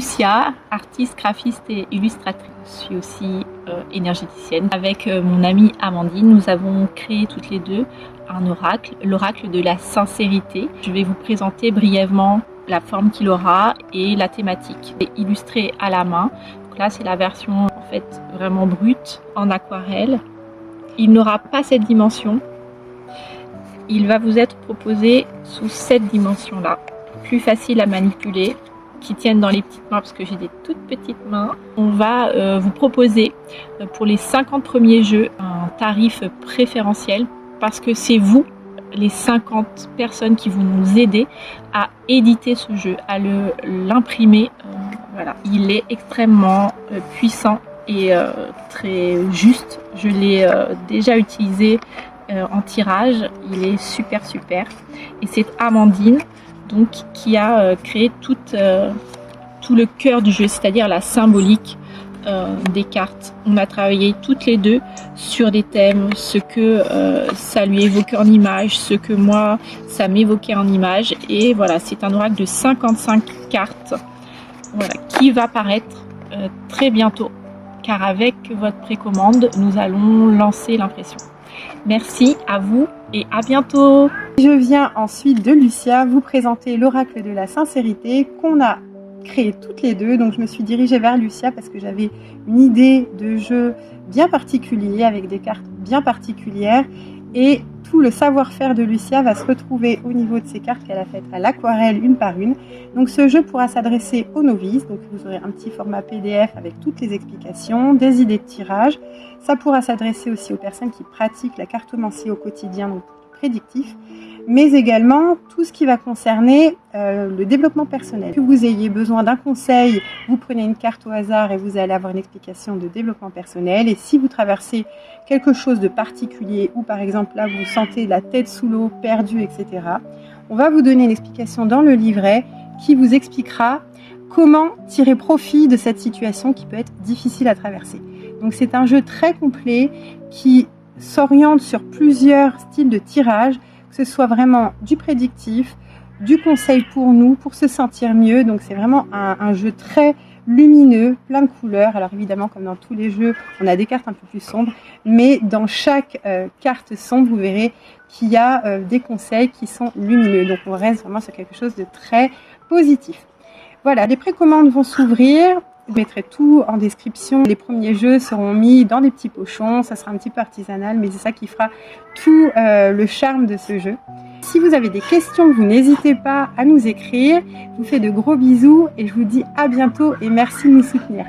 Lucia, artiste, graphiste et illustratrice. Je suis aussi énergéticienne. Avec mon amie Amandine, nous avons créé toutes les deux un oracle, l'oracle de la sincérité. Je vais vous présenter brièvement la forme qu'il aura et la thématique. C'est illustré à la main. Donc là, c'est la version en fait vraiment brute en aquarelle. Il n'aura pas cette dimension. Il va vous être proposé sous cette dimension-là, plus facile à manipuler, qui tiennent dans les petites mains parce que j'ai des toutes petites mains. On va vous proposer pour les 50 premiers jeux un tarif préférentiel parce que c'est vous, les 50 personnes qui vont nous aider à éditer ce jeu, à l'imprimer. Voilà. Il est extrêmement puissant et très juste. Je l'ai déjà utilisé en tirage. Il est super. Et c'est Amandine donc qui a créé tout le cœur du jeu, c'est-à-dire la symbolique des cartes. On a travaillé toutes les deux sur des thèmes, ce que ça lui évoquait en image, ce que moi ça m'évoquait en image. Et voilà, c'est un oracle de 55 cartes, voilà, qui va paraître très bientôt, car avec votre précommande, nous allons lancer l'impression. Merci à vous et à bientôt. Je viens ensuite de Lucia vous présenter l'oracle de la sincérité qu'on a créé toutes les deux. Donc je me suis dirigée vers Lucia parce que j'avais une idée de jeu bien particulier avec des cartes bien particulières et tout le savoir-faire de Lucia va se retrouver au niveau de ces cartes qu'elle a faites à l'aquarelle une par une. Donc ce jeu pourra s'adresser aux novices, donc vous aurez un petit format PDF avec toutes les explications, des idées de tirage. Ça pourra s'adresser aussi aux personnes qui pratiquent la cartomancie au quotidien, donc prédictif, mais également tout ce qui va concerner le développement personnel. Que vous ayez besoin d'un conseil, vous prenez une carte au hasard et vous allez avoir une explication de développement personnel. Et si vous traversez quelque chose de particulier ou par exemple là vous sentez la tête sous l'eau, perdu, etc., on va vous donner une explication dans le livret qui vous expliquera comment tirer profit de cette situation qui peut être difficile à traverser. Donc c'est un jeu très complet qui s'oriente sur plusieurs styles de tirage, que ce soit vraiment du prédictif, du conseil pour nous, pour se sentir mieux. Donc c'est vraiment un jeu très lumineux, plein de couleurs. Alors évidemment, comme dans tous les jeux, on a des cartes un peu plus sombres, mais dans chaque carte sombre, vous verrez qu'il y a des conseils qui sont lumineux. Donc on reste vraiment sur quelque chose de très positif. Voilà, les précommandes vont s'ouvrir. Je mettrai tout en description. Les premiers jeux seront mis dans des petits pochons. Ça sera un petit peu artisanal, mais c'est ça qui fera tout le charme de ce jeu. Si vous avez des questions, vous n'hésitez pas à nous écrire. Je vous fais de gros bisous et je vous dis à bientôt et merci de nous soutenir.